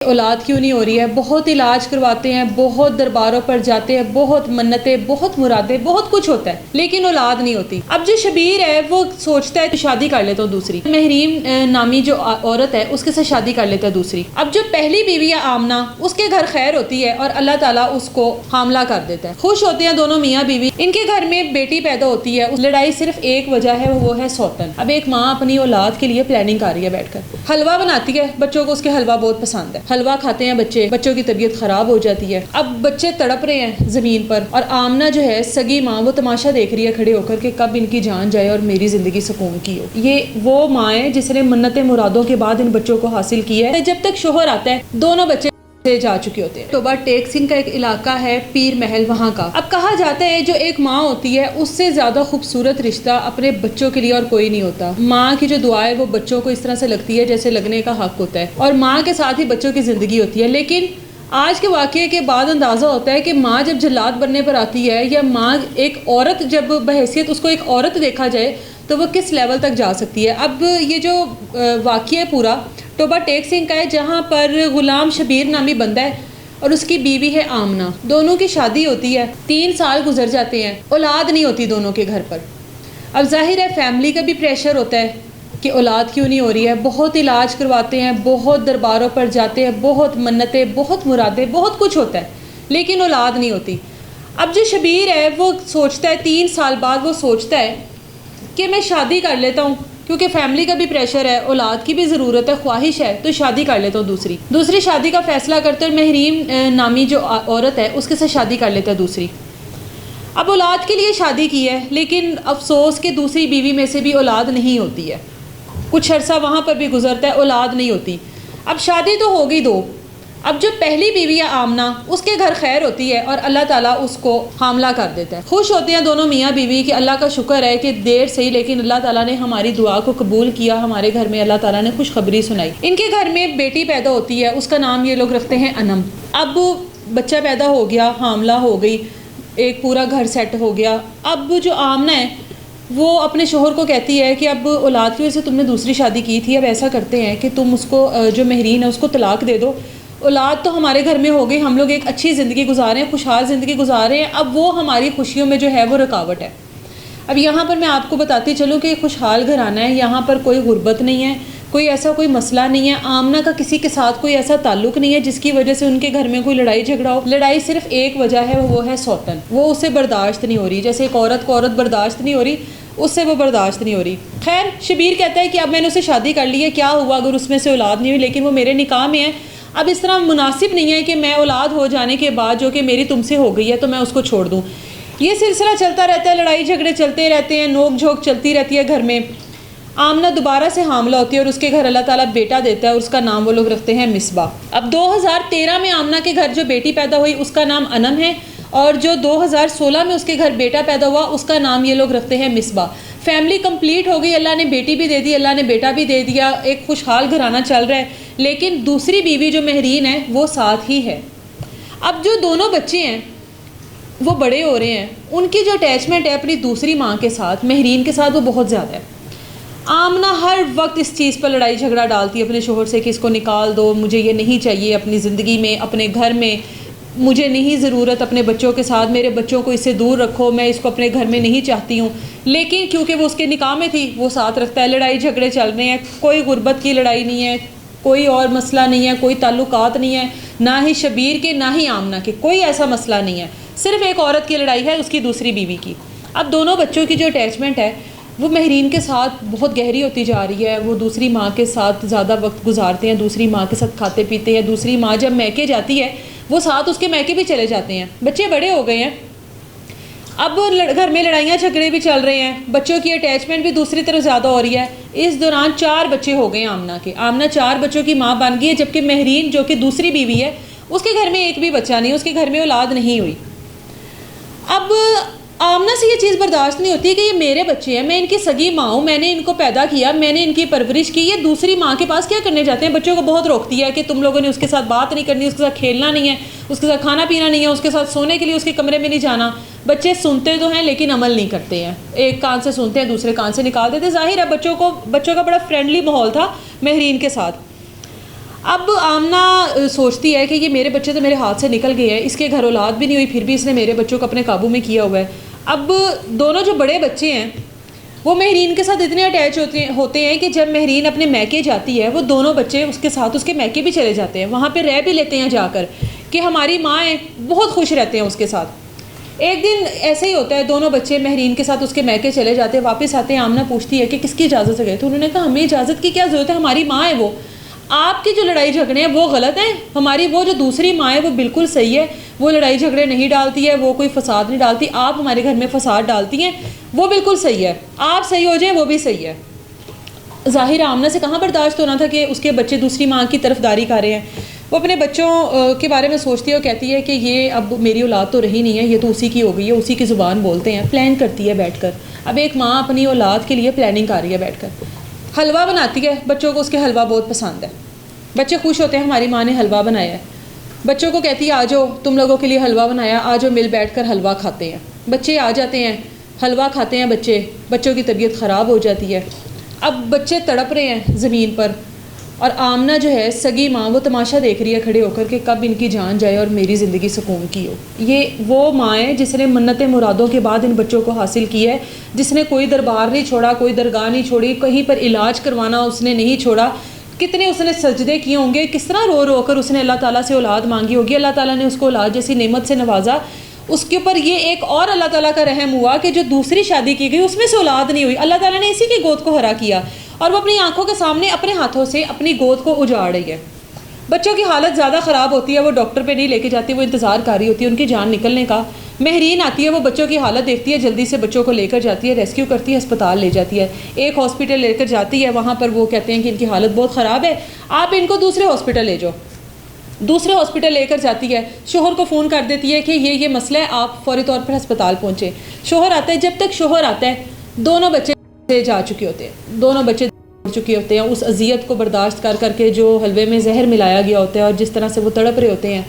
اولاد کیوں نہیں ہو رہی ہے، بہت علاج کرواتے ہیں، بہت درباروں پر جاتے ہیں، بہت منتیں، بہت مرادیں، بہت کچھ ہوتا ہے، لیکن اولاد نہیں ہوتی۔ اب جو شبیر ہے وہ سوچتا ہے تو شادی کر لیتا ہوں دوسری، مہرین نامی جو عورت ہے اس کے ساتھ شادی کر لیتا ہے دوسری۔ اب جو پہلی بیوی ہے آمنہ، اس کے گھر خیر ہوتی ہے اور اللہ تعالیٰ اس کو حاملہ کر دیتا ہے، خوش ہوتے ہیں دونوں میاں بیوی، ان کے گھر میں بیٹی پیدا ہوتی ہے۔ اس لڑائی صرف ایک وجہ ہے، وہ ہے سوتن۔ اب ایک ماں اپنی اولاد کے لیے پلاننگ کر رہی ہے، بیٹھ کر حلوہ بناتی ہے، بچوں کو اس کے حلوہ بہت پسند ہے، حلوہ کھاتے ہیں بچوں کی طبیعت خراب ہو جاتی ہے۔ اب بچے تڑپ رہے ہیں زمین پر، اور آمنہ جو ہے سگی ماں، وہ تماشا دیکھ رہی ہے کھڑے ہو کر کہ کب ان کی جان جائے اور میری زندگی سکون کی ہو۔ یہ وہ ماں ہے جس نے منتیں مرادوں کے بعد ان بچوں کو حاصل کیا ہے۔ جب تک شوہر آتا ہے دونوں بچے سے جا چکے ہوتے ہیں۔ توبہ ٹیک سنگھ کا ایک علاقہ ہے پیر محل، وہاں کا۔ اب کہا جاتا ہے جو ایک ماں ہوتی ہے اس سے زیادہ خوبصورت رشتہ اپنے بچوں کے لیے اور کوئی نہیں ہوتا۔ ماں کی جو دعا ہے وہ بچوں کو اس طرح سے لگتی ہے جیسے لگنے کا حق ہوتا ہے، اور ماں کے ساتھ ہی بچوں کی زندگی ہوتی ہے۔ لیکن آج کے واقعے کے بعد اندازہ ہوتا ہے کہ ماں جب جلاد بننے پر آتی ہے، یا ماں ایک عورت جب بحیثیت اس کو ایک عورت دیکھا جائے تو وہ کس لیول تک جا سکتی ہے۔ اب یہ جو واقعہ ہے پورا توبہ ٹیک سنگھ کا ہے، جہاں پر غلام شبیر نامی بندہ ہے اور اس کی بیوی ہے آمنہ، دونوں کی شادی ہوتی ہے، 3 سال گزر جاتے ہیں، اولاد نہیں ہوتی دونوں کے گھر پر۔ اب ظاہر ہے فیملی کا بھی پریشر ہوتا ہے کہ اولاد کیوں نہیں ہو رہی ہے، بہت علاج کرواتے ہیں، بہت درباروں پر جاتے ہیں، بہت منتیں، بہت مرادیں، بہت کچھ ہوتا ہے، لیکن اولاد نہیں ہوتی۔ اب جو شبیر ہے وہ سوچتا ہے، 3 سال بعد وہ سوچتا ہے کہ میں شادی کر لیتا ہوں، کیونکہ فیملی کا بھی پریشر ہے، اولاد کی بھی ضرورت ہے، خواہش ہے، تو شادی کر لیتا ہوں دوسری شادی کا فیصلہ کرتے ہیں۔ مہرین نامی جو عورت ہے اس کے ساتھ شادی کر لیتا ہے دوسری۔ اب اولاد کے لیے شادی کی ہے، لیکن افسوس کہ دوسری بیوی میں سے بھی اولاد نہیں ہوتی ہے، کچھ عرصہ وہاں پر بھی گزرتا ہے، اولاد نہیں ہوتی۔ اب شادی تو ہو گئی 2۔ اب جو پہلی بیوی ہے آمنہ، اس کے گھر خیر ہوتی ہے اور اللہ تعالیٰ اس کو حاملہ کر دیتا ہے، خوش ہوتے ہیں دونوں میاں بیوی کہ اللہ کا شکر ہے کہ دیر سے لیکن اللہ تعالیٰ نے ہماری دعا کو قبول کیا، ہمارے گھر میں اللہ تعالیٰ نے خوشخبری سنائی۔ ان کے گھر میں بیٹی پیدا ہوتی ہے، اس کا نام یہ لوگ رکھتے ہیں انم۔ اب بچہ پیدا ہو گیا، حاملہ ہو گئی، ایک پورا گھر سیٹ ہو گیا۔ اب جو آمنہ ہے وہ اپنے شوہر کو کہتی ہے کہ اب اولاد کی وجہ سے تم نے دوسری شادی کی تھی، اب ایسا کرتے ہیں کہ تم اس کو جو مہرین ہے اس کو طلاق دے دو، اولاد تو ہمارے گھر میں ہو گئی، ہم لوگ ایک اچھی زندگی گزار رہے ہیں، خوشحال زندگی گزار رہے ہیں، اب وہ ہماری خوشیوں میں جو ہے وہ رکاوٹ ہے۔ اب یہاں پر میں آپ کو بتاتی چلوں کہ خوشحال گھرانہ ہے، یہاں پر کوئی غربت نہیں ہے، کوئی مسئلہ نہیں ہے، آمنہ کا کسی کے ساتھ کوئی ایسا تعلق نہیں ہے جس کی وجہ سے ان کے گھر میں کوئی لڑائی جھگڑا ہو۔ لڑائی صرف ایک وجہ ہے، وہ ہے سوتن، وہ اسے برداشت نہیں ہو رہی، جیسے ایک عورت کو عورت برداشت نہیں ہو رہی، اس سے وہ برداشت نہیں ہو رہی۔ خیر شبیر کہتا ہے کہ اب میں نے اسے شادی کر لی ہے، کیا ہوا اگر اس میں سے اولاد نہیں ہوئی، لیکن وہ میرے نکاح میں ہے، اب اس طرح مناسب نہیں ہے کہ میں اولاد ہو جانے کے بعد جو کہ میری تم سے ہو گئی ہے تو میں اس کو چھوڑ دوں۔ یہ سلسلہ چلتا رہتا ہے، لڑائی جھگڑے چلتے رہتے ہیں، نوک جھوک چلتی رہتی ہے گھر میں۔ آمنہ دوبارہ سے حاملہ ہوتی ہے اور اس کے گھر اللہ تعالیٰ بیٹا دیتا ہے، اور اس کا نام وہ لوگ رکھتے ہیں مصباح۔ اب 2013 میں آمنہ کے گھر جو بیٹی پیدا ہوئی اس کا نام انم ہے، اور جو 2016 میں اس کے گھر بیٹا پیدا ہوا اس کا نام یہ لوگ رکھتے ہیں مصباح۔ فیملی کمپلیٹ ہو گئی، اللہ نے بیٹی بھی دے دی، اللہ نے بیٹا بھی دے دیا، ایک خوشحال گھرانہ چل رہا ہے، لیکن دوسری بیوی جو مہرین ہے وہ ساتھ ہی ہے۔ اب جو دونوں بچے ہیں وہ بڑے ہو رہے ہیں، ان کی جو اٹیچمنٹ ہے اپنی دوسری ماں کے ساتھ، مہرین کے ساتھ، وہ بہت زیادہ ہے۔ آمنہ ہر وقت اس چیز پر لڑائی جھگڑا ڈالتی ہے اپنے شوہر سے کہ اس کو نکال دو، مجھے یہ نہیں چاہیے اپنی زندگی میں، اپنے گھر میں مجھے نہیں ضرورت، اپنے بچوں کے ساتھ، میرے بچوں کو اس سے دور رکھو، میں اس کو اپنے گھر میں نہیں چاہتی ہوں۔ لیکن کیونکہ وہ اس کے نکاح میں تھی وہ ساتھ رکھتا ہے، لڑائی جھگڑے چل رہے ہیں، کوئی غربت کی لڑائی نہیں ہے، کوئی اور مسئلہ نہیں ہے، کوئی تعلقات نہیں ہے، نہ ہی شبیر کے نہ ہی آمنہ کے، کوئی ایسا مسئلہ نہیں ہے، صرف ایک عورت کی لڑائی ہے، اس کی دوسری بیوی کی۔ اب دونوں بچوں کی جو اٹیچمنٹ ہے وہ مہرین کے ساتھ بہت گہری ہوتی جا رہی ہے، وہ دوسری ماں کے ساتھ زیادہ وقت گزارتے ہیں، دوسری ماں کے ساتھ کھاتے پیتے ہیں، دوسری ماں جب میکے جاتی ہے وہ ساتھ اس کے میکے بھی چلے جاتے ہیں، بچے بڑے ہو گئے ہیں، اب گھر میں لڑائیاں جھگڑے بھی چل رہے ہیں، بچوں کی اٹیچمنٹ بھی دوسری طرف زیادہ ہو رہی ہے۔ اس دوران 4 بچے ہو گئے آمنہ کے، آمنہ 4 بچوں کی ماں بن گئی ہے، جبکہ مہرین جو کہ دوسری بیوی ہے اس کے گھر میں ایک بھی بچہ نہیں، اس کے گھر میں اولاد نہیں ہوئی۔ اب آمنہ سے یہ چیز برداشت نہیں ہوتی کہ یہ میرے بچے ہیں، میں ان کی سگی ماں ہوں، میں نے ان کو پیدا کیا، میں نے ان کی پرورش کی، یہ دوسری ماں کے پاس کیا کرنے جاتے ہیں؟ بچوں کو بہت روکتی ہے کہ تم لوگوں نے اس کے ساتھ بات نہیں کرنی، اس کے ساتھ کھیلنا نہیں ہے، اس کے ساتھ کھانا پینا نہیں ہے، اس کے ساتھ سونے کے لیے اس کے کمرے میں نہیں جانا۔ بچے سنتے تو ہیں لیکن عمل نہیں کرتے ہیں، ایک کان سے سنتے ہیں دوسرے کان سے نکال دیتے۔ ظاہر ہے بچوں کا بڑا فرینڈلی ماحول تھا مہرین کے ساتھ۔ اب آمنہ سوچتی ہے کہ یہ میرے بچے تو میرے ہاتھ سے نکل گئے ہیں، اس کے گھر اولاد بھی نہیں ہوئی، پھر بھی اس نے میرے بچوں کو اپنے قابو میں کیا ہوا ہے۔ اب دونوں جو بڑے بچے ہیں وہ مہرین کے ساتھ اتنے اٹیچ ہوتے ہیں کہ جب مہرین اپنے میکے جاتی ہے وہ دونوں بچے اس کے ساتھ اس کے میکے بھی چلے جاتے ہیں، وہاں پہ رہ بھی لیتے ہیں جا کر کہ ہماری ماں ہے، بہت خوش رہتے ہیں اس کے ساتھ۔ ایک دن ایسے ہی ہوتا ہے، دونوں بچے مہرین کے ساتھ اس کے میکے چلے جاتے ہیں، واپس آتے ہیں، آمنہ پوچھتی ہے کہ کس کی اجازت سے گئے؟ تو انہوں نے کہا ہمیں اجازت کی کیا ضرورت ہے، ہماری ماں ہے وہ، آپ کی جو لڑائی جھگڑے ہیں وہ غلط ہیں، ہماری وہ جو دوسری ماں ہے وہ بالکل صحیح ہے، وہ لڑائی جھگڑے نہیں ڈالتی ہے، وہ کوئی فساد نہیں ڈالتی، آپ ہمارے گھر میں فساد ڈالتی ہیں، وہ بالکل صحیح ہے، آپ صحیح ہو جائیں وہ بھی صحیح ہے۔ ظاہر آمنہ سے کہاں برداشت ہونا تھا کہ اس کے بچے دوسری ماں کی طرفداری کر رہے ہیں۔ وہ اپنے بچوں کے بارے میں سوچتی ہے اور کہتی ہے کہ یہ اب میری اولاد تو رہی نہیں ہے، یہ تو اسی کی ہو گئی ہے، اسی کی زبان بولتے ہیں، پلان کرتی ہے بیٹھ کر۔ اب ایک ماں اپنی اولاد کے لیے پلاننگ کر رہی ہے بیٹھ کر، حلوہ بناتی ہے، بچوں کو اس کے حلوہ بہت پسند ہے، بچے خوش ہوتے ہیں ہماری ماں نے حلوہ بنایا ہے، بچوں کو کہتی ہے آ جاؤ تم لوگوں کے لیے حلوہ بنایا، آ جاؤ مل بیٹھ کر حلوہ کھاتے ہیں۔ بچے آ جاتے ہیں، حلوہ کھاتے ہیں، بچوں کی طبیعت خراب ہو جاتی ہے۔ اب بچے تڑپ رہے ہیں زمین پر، اور آمنہ جو ہے سگی ماں وہ تماشا دیکھ رہی ہے کھڑے ہو کر کہ کب ان کی جان جائے اور میری زندگی سکون کی ہو۔ یہ وہ ماں ہے جس نے منت مرادوں کے بعد ان بچوں کو حاصل کیا ہے، جس نے کوئی دربار نہیں چھوڑا، کوئی درگاہ نہیں چھوڑی، کہیں پر علاج کروانا اس نے نہیں چھوڑا، کتنے اس نے سجدے کیے ہوں گے، کس طرح رو رو کر اس نے اللہ تعالیٰ سے اولاد مانگی ہوگی، اللہ تعالیٰ نے اس کو اولاد جیسی نعمت سے نوازا۔ اس کے اوپر یہ ایک اور اللہ تعالیٰ کا رحم ہوا کہ جو دوسری شادی کی گئی اس میں سے اولاد نہیں ہوئی، اللہ تعالیٰ نے اسی کی گود کو ہرا کیا، اور وہ اپنی آنکھوں کے سامنے اپنے ہاتھوں سے اپنی گود کو اجاڑ رہی ہے۔ بچوں کی حالت زیادہ خراب ہوتی ہے، وہ ڈاکٹر پہ نہیں لے کے جاتی، وہ انتظار کر رہی ہوتی ہے ان کی جان نکلنے کا۔ مہرین آتی ہے، وہ بچوں کی حالت دیکھتی ہے، جلدی سے بچوں کو لے کر جاتی ہے، ریسکیو کرتی ہے، اسپتال لے جاتی ہے، ایک ہاسپٹل لے کر جاتی ہے، وہاں پر وہ کہتے ہیں کہ ان کی حالت بہت خراب ہے، آپ ان کو دوسرے ہاسپٹل لے جاؤ۔ دوسرے ہاسپٹل لے کر جاتی ہے، شوہر کو فون کر دیتی ہے کہ یہ مسئلہ ہے، آپ فوری طور پر ہسپتال پہنچے۔ شوہر آتا ہے، جب تک شوہر آتا ہے دونوں بچے جا چکے ہوتے ہیں، دونوں بچے چکے ہوتے ہیں، اس اذیت کو برداشت کر کر کے جو حلوے میں زہر ملایا گیا ہوتا ہے اور جس طرح سے وہ تڑپ رہے ہوتے ہیں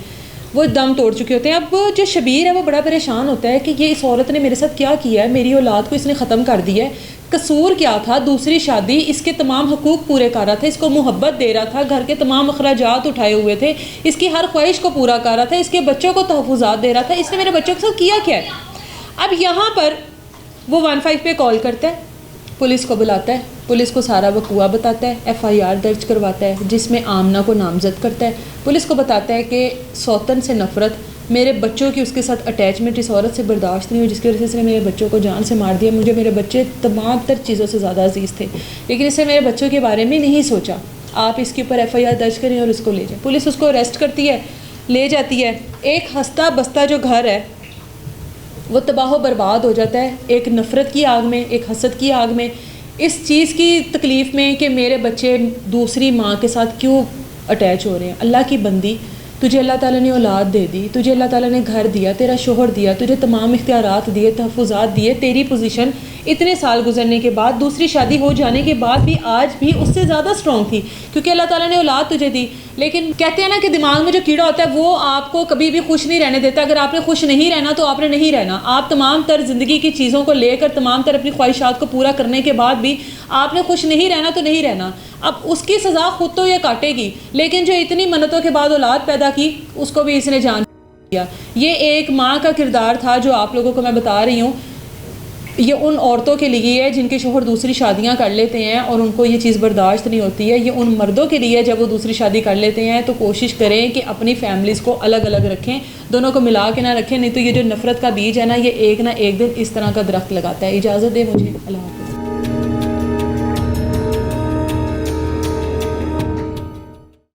وہ دم توڑ چکے ہوتے ہیں۔ اب جو شبیر ہے وہ بڑا پریشان ہوتا ہے کہ یہ اس عورت نے میرے ساتھ کیا کیا ہے، میری اولاد کو اس نے ختم کر دیا ہے، قصور کیا تھا، دوسری شادی، اس کے تمام حقوق پورے کر رہا تھا، اس کو محبت دے رہا تھا، گھر کے تمام اخراجات اٹھائے ہوئے تھے، اس کی ہر خواہش کو پورا کر رہا تھا، اس کے بچوں کو تحفظات دے رہا تھا، اس نے میرے بچوں کے ساتھ کیا کیا ہے۔ اب یہاں پر وہ 15 پہ کال کرتا ہے، پولیس کو بلاتا ہے، پولیس کو سارا وقوع بتاتا ہے، FIR درج کرواتا ہے جس میں آمنہ کو نامزد کرتا ہے، پولیس کو بتاتا ہے کہ سوتن سے نفرت، میرے بچوں کی اس کے ساتھ اٹیچمنٹ اس عورت سے برداشت نہیں ہوئی جس کی وجہ سے اس نے میرے بچوں کو جان سے مار دیا، مجھے میرے بچے تمام تر چیزوں سے زیادہ عزیز تھے لیکن اس نے میرے بچوں کے بارے میں نہیں سوچا، آپ اس کے اوپر FIR درج کریں اور اس کو لے جائیں۔ پولیس اس کو اریسٹ کرتی ہے، لے جاتی ہے، ایک ہستہ بستہ جو گھر ہے وہ تباہ و برباد ہو جاتا ہے، ایک نفرت کی آگ میں، ایک حسد کی آگ میں، اس چیز کی تکلیف میں کہ میرے بچے دوسری ماں کے ساتھ کیوں اٹیچ ہو رہے ہیں۔ اللہ کی بندی، تجھے اللہ تعالیٰ نے اولاد دے دی، تجھے اللہ تعالیٰ نے گھر دیا، تیرا شوہر دیا، تجھے تمام اختیارات دیے، تحفظات دیے، تیری پوزیشن اتنے سال گزرنے کے بعد، دوسری شادی ہو جانے کے بعد بھی آج بھی اس سے زیادہ اسٹرانگ تھی کیونکہ اللہ تعالیٰ نے اولاد تجھے دی۔ لیکن کہتے ہیں نا کہ دماغ میں جو کیڑا ہوتا ہے وہ آپ کو کبھی بھی خوش نہیں رہنے دیتا، اگر آپ نے خوش نہیں رہنا تو آپ نے نہیں رہنا، آپ تمام تر زندگی کی چیزوں کو لے کر تمام تر اپنی خواہشات کو پورا کرنے کے بعد بھی آپ نے خوش نہیں رہنا تو نہیں رہنا۔ اب اس کی سزا خود تو یہ کاٹے گی، لیکن جو اتنی منتوں کے بعد اولاد پیدا کی اس کو بھی اس نے جان دیا۔ یہ ایک ماں کا کردار تھا جو آپ لوگوں کو میں بتا رہی ہوں، یہ ان عورتوں کے لیے ہے جن کے شوہر دوسری شادیاں کر لیتے ہیں اور ان کو یہ چیز برداشت نہیں ہوتی ہے، یہ ان مردوں کے لیے جب وہ دوسری شادی کر لیتے ہیں تو کوشش کریں کہ اپنی فیملیز کو الگ الگ رکھیں، دونوں کو ملا کے نہ رکھیں، نہیں تو یہ جو نفرت کا بیج ہے نا یہ ایک نہ ایک دن اس طرح کا درخت لگاتا ہے۔ اجازت دے مجھے، اللہ حافظ۔